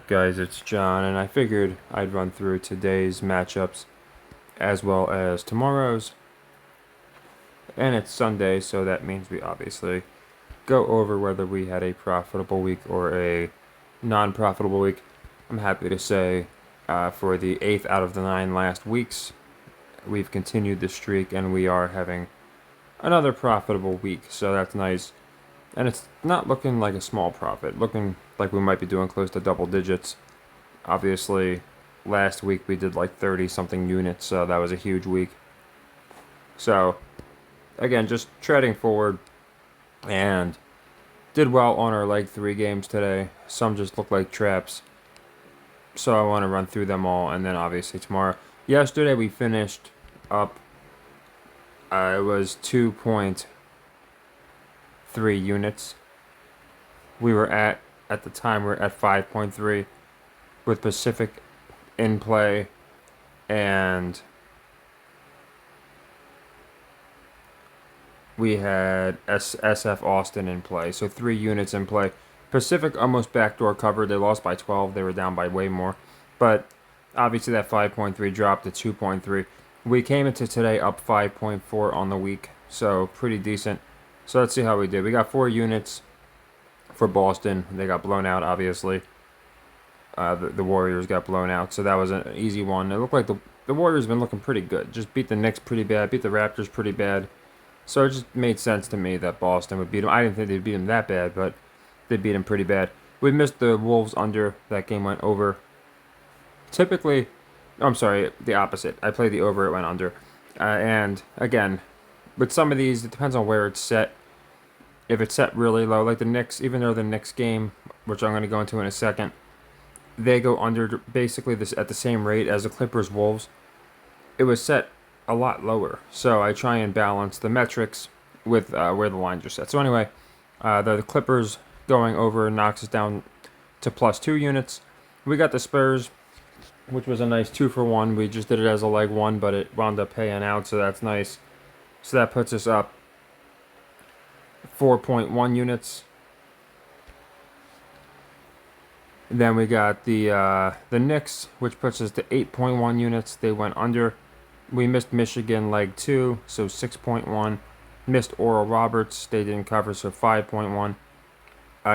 up, guys? It's John, and I figured I'd run through today's matchups as well as tomorrow's. And it's Sunday, so that means we obviously go over whether we had a profitable week or a non profitable week. I'm happy to say for the 8th out of the 9 last weeks, we've continued the streak and we are having another profitable week, so that's nice. And it's not looking like a small profit, looking like we might be doing close to double digits. Obviously, last week we did like 30 something units, so that was a huge week. So, again, just treading forward and did well on our leg 3 games today. Some just look like traps. So I want to run through them all, and then obviously tomorrow. Yesterday we finished up, it was 2.3 units. We were at the time, we were at 5.3 with Pacific in play, and we had SF Austin in play. So 3 units in play. Pacific almost backdoor covered. They lost by 12. They were down by way more. But obviously that 5.3 dropped to 2.3. We came into today up 5.4 on the week. So pretty decent. So let's see how we did. We got 4 units for Boston. They got blown out, obviously. The Warriors got blown out. So that was an easy one. It looked like the Warriors have been looking pretty good. Just beat the Knicks pretty bad. Beat the Raptors pretty bad. So it just made sense to me that Boston would beat them. I didn't think they'd beat them that bad, but they beat them pretty bad. We missed the Wolves under. That game went over. Typically, I'm sorry, the opposite. I played the over, it went under. And again, with some of these, it depends on where it's set. If it's set really low, like the Knicks, even though the Knicks game, which I'm going to go into in a second, they go under basically this at the same rate as the Clippers Wolves. It was set a lot lower. So I try and balance the metrics with where the lines are set. So anyway, the Clippers going over knocks us down to plus 2 units. We got the Spurs, which was a nice 2-for-1. We just did it as a leg 1, but it wound up paying out, so that's nice. So that puts us up 4.1 units. Then we got the Knicks, which puts us to 8.1 units. They went under. We missed Michigan leg 2, so 6.1. Missed Oral Roberts, they didn't cover, so 5.1.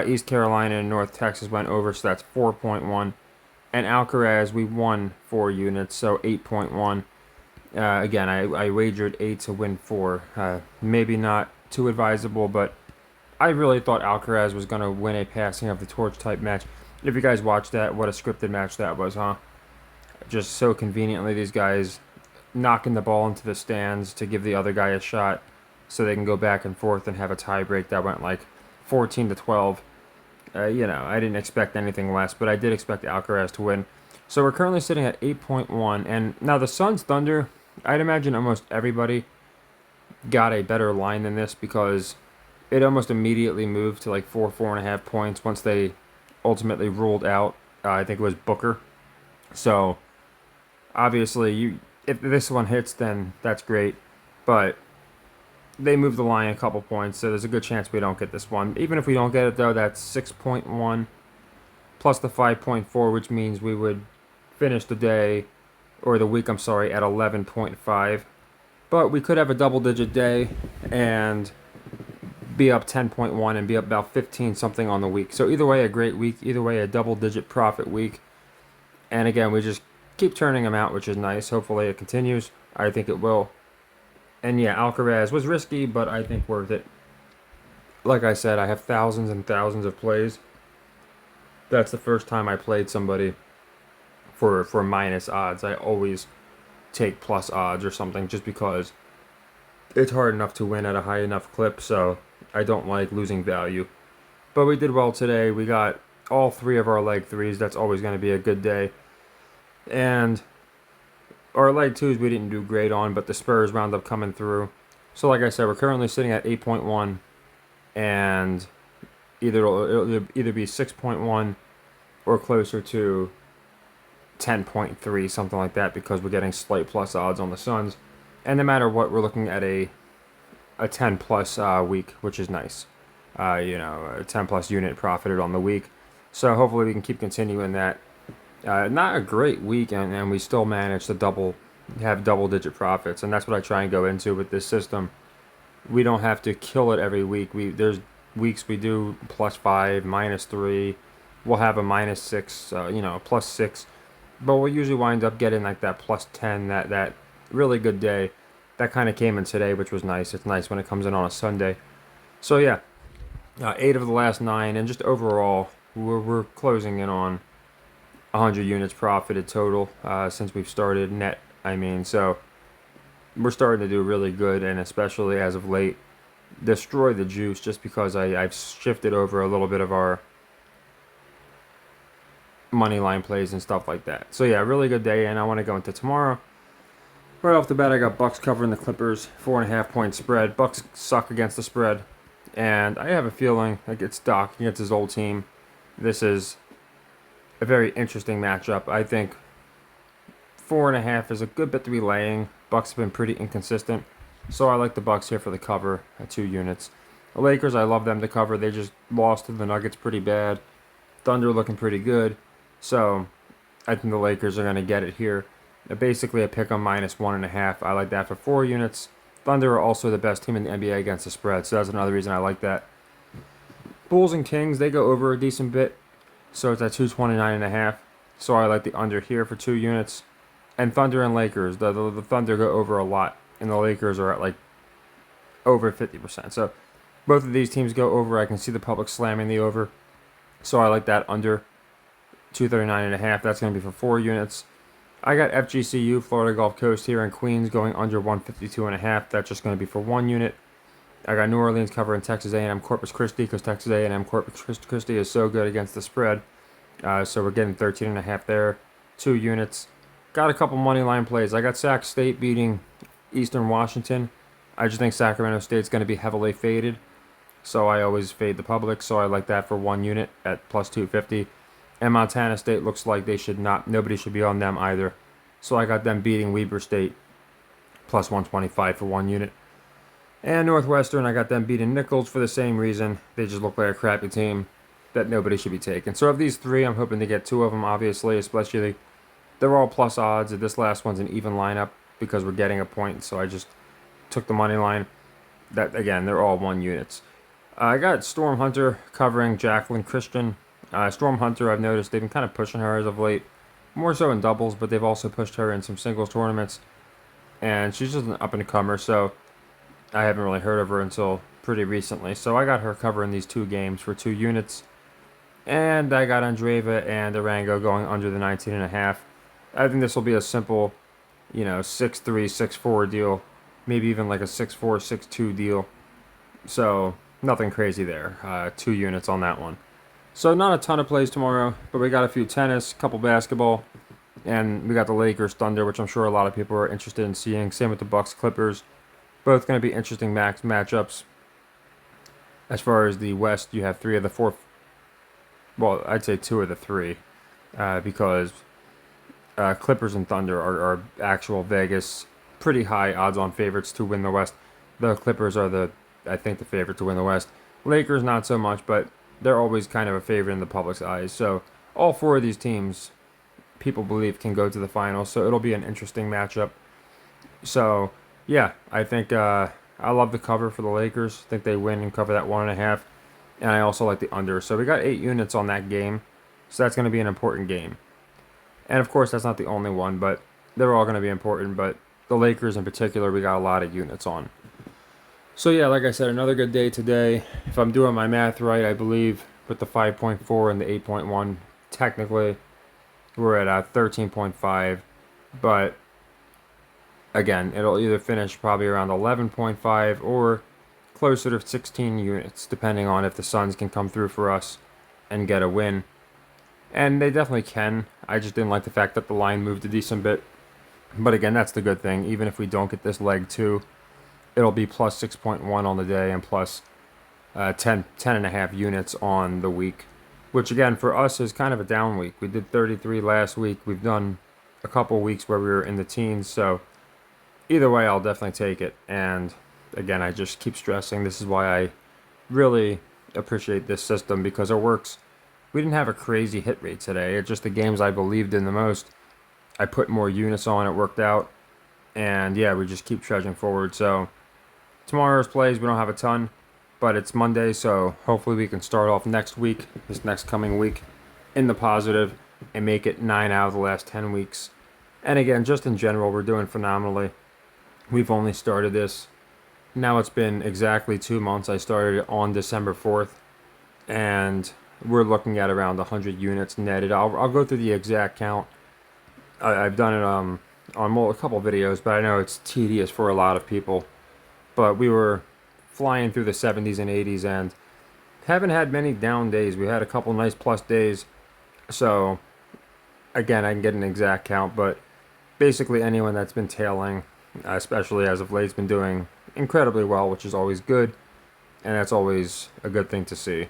East Carolina and North Texas went over, so that's 4.1. And Alcaraz, we won 4 units, so 8.1. Again, I wagered 8 to win 4. Maybe not too advisable, but I really thought Alcaraz was going to win a passing of the torch type match. If you guys watched that, what a scripted match that was, huh? Just so conveniently, these guys knocking the ball into the stands to give the other guy a shot so they can go back and forth and have a tie break that went like 14 to 12. I didn't expect anything less, but I did expect Alcaraz to win. So we're currently sitting at 8.1, and now the Suns Thunder, I'd imagine almost everybody got a better line than this because it almost immediately moved to like 4.5 points once they ultimately ruled out, I think it was Booker. So obviously, if this one hits, then that's great, but they moved the line a couple points, so there's a good chance we don't get this one. Even if we don't get it, though, that's 6.1 plus the 5.4, which means we would finish the day, or the week, I'm sorry, at 11.5. But we could have a double-digit day and be up 10.1 and be up about 15 something on the week. So either way, a great week. Either way, a double-digit profit week. And again, we just keep turning them out, which is nice. Hopefully it continues. I think it will. And yeah, Alcaraz was risky, but I think worth it. Like I said, I have thousands and thousands of plays. That's the first time I played somebody for minus odds. I always take plus odds or something just because it's hard enough to win at a high enough clip, so I don't like losing value. But we did well today. We got all 3 of our leg 3s. That's always going to be a good day. And our leg 2s we didn't do great on, but the Spurs wound up coming through. So like I said, we're currently sitting at 8.1, and it'll either be 6.1 or closer to 10.3, something like that, because we're getting slight plus odds on the Suns. And no matter what, we're looking at a 10 plus week, which is nice. A 10 plus unit profited on the week. So hopefully we can keep continuing that. Not a great week, and we still manage to have double-digit profits, and that's what I try and go into with this system. We don't have to kill it every week. There's weeks we do +5, -3. We'll have a -6, +6, but we'll usually wind up getting like that +10, that really good day. That kind of came in today, which was nice. It's nice when it comes in on a Sunday. So yeah, 8 of the last 9, and just overall, we're closing in on 100 units profited total since we've started net. I mean, so we're starting to do really good, and especially as of late, destroy the juice just because I've shifted over a little bit of our money line plays and stuff like that. So yeah, really good day, and I want to go into tomorrow. Right off the bat, I got Bucks covering the Clippers, 4.5 point spread. Bucks suck against the spread, and I have a feeling like it's Doc against his old team. This is a very interesting matchup. I think 4.5 is a good bit to be laying. Bucks have been pretty inconsistent, so I like the Bucks here for the cover at 2 units. The Lakers, I love them to cover. They just lost to the Nuggets pretty bad. Thunder looking pretty good, so I think the Lakers are going to get it here. Basically, a pick on -1.5. I like that for 4 units. Thunder are also the best team in the NBA against the spread, so that's another reason I like that. Bulls and Kings, they go over a decent bit, so it's at 229.5. So I like the under here for 2 units. And Thunder and Lakers, the Thunder go over a lot, and the Lakers are at like over 50%. So both of these teams go over. I can see the public slamming the over, so I like that under 239.5. That's going to be for 4 units. I got FGCU, Florida Gulf Coast here in Queens going under 152.5. That's just going to be for 1 unit. I got New Orleans covering Texas A&M Corpus Christi because Texas A&M Corpus Christi is so good against the spread. So we're getting 13.5 there, 2 units. Got a couple money line plays. I got Sac State beating Eastern Washington. I just think Sacramento State's going to be heavily faded, so I always fade the public. So I like that for 1 unit at +250. And Montana State looks like nobody should be on them either. So I got them beating Weber State +125 for 1 unit. And Northwestern, I got them beating Nichols for the same reason. They just look like a crappy team that nobody should be taking. So of these 3, I'm hoping to get 2 of them, obviously, especially they're all plus odds. This last one's an even lineup because we're getting a point, so I just took the money line. That again, they're all 1 units. I got Storm Hunter covering Jacqueline Christian. Storm Hunter, I've noticed they've been kind of pushing her as of late, more so in doubles, but they've also pushed her in some singles tournaments. And she's just an up-and-comer, so I haven't really heard of her until pretty recently. So I got her covering these 2 games for 2 units. And I got Andreeva and Arango going under the 19.5. I think this will be a simple, 6-3, 6-4 deal. Maybe even like a 6-4, 6-2 deal. So nothing crazy there. 2 units on that one. So not a ton of plays tomorrow, but we got a few tennis, couple basketball, and we got the Lakers Thunder, which I'm sure a lot of people are interested in seeing. Same with the Bucks Clippers. Both going to be interesting matchups. As far as the West, you have 3 of the 4. Well, I'd say 2 of the 3, because Clippers and Thunder are actual Vegas pretty high odds-on favorites to win the West. The Clippers are I think the favorite to win the West. Lakers not so much, but they're always kind of a favorite in the public's eyes. So all 4 of these teams, people believe, can go to the finals. So it'll be an interesting matchup. So yeah, I think I love the cover for the Lakers. I think they win and cover that 1.5. And I also like the under. So we got 8 units on that game. So that's going to be an important game. And of course, that's not the only one, but they're all going to be important. But the Lakers in particular, we got a lot of units on. So yeah, like I said, another good day today. If I'm doing my math right, I believe with the 5.4 and the 8.1, technically we're at 13.5. But again, it'll either finish probably around 11.5 or closer to 16 units, depending on if the Suns can come through for us and get a win. And they definitely can. I just didn't like the fact that the line moved a decent bit. But again, that's the good thing. Even if we don't get this leg 2, it'll be plus 6.1 on the day and plus 10.5 units on the week. Which again, for us, is kind of a down week. We did 33 last week. We've done a couple weeks where we were in the teens. So either way, I'll definitely take it. And again, I just keep stressing this is why I really appreciate this system, because it works we didn't have a crazy hit rate today. It's just the games I believed in the most. I put more units on, it worked out. And yeah, we just keep trudging forward. So tomorrow's plays, we don't have a ton, but it's Monday, so hopefully we can start off next week, this next coming week, in the positive and make it 9 out of the last 10 weeks. And again, just in general, we're doing phenomenally. We've only started this. Now it's been exactly 2 months. I started it on December 4th, and we're looking at around 100 units netted. I'll go through the exact count. I've done it on a couple videos, but I know it's tedious for a lot of people. But we were flying through the 70s and 80s and haven't had many down days. We had a couple nice plus days. So, again, I can get an exact count, but basically anyone that's been tailing, especially as of late, has been doing incredibly well, which is always good, and that's always a good thing to see.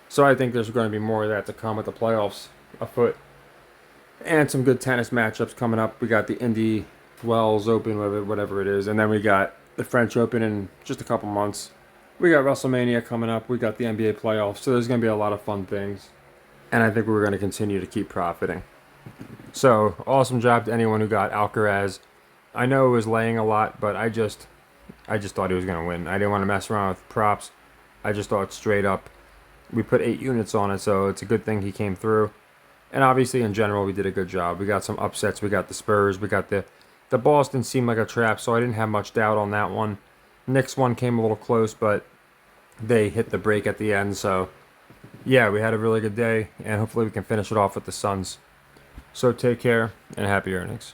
So I think there's going to be more of that to come with the playoffs afoot, and some good tennis matchups coming up. We got the Indy Wells Open, whatever it is, and then we got the French Open in just a couple months. We got WrestleMania coming up. We got the NBA playoffs, so there's going to be a lot of fun things, and I think we're going to continue to keep profiting. So awesome job to anyone who got Alcaraz. I know it was laying a lot, but I just thought he was going to win. I didn't want to mess around with props. I just thought straight up. We put 8 units on it, so it's a good thing he came through. And obviously, in general, we did a good job. We got some upsets. We got the Spurs. We got the Boston seemed like a trap, so I didn't have much doubt on that one. Knicks one came a little close, but they hit the break at the end. So, yeah, we had a really good day, and hopefully we can finish it off with the Suns. So take care, and happy earnings.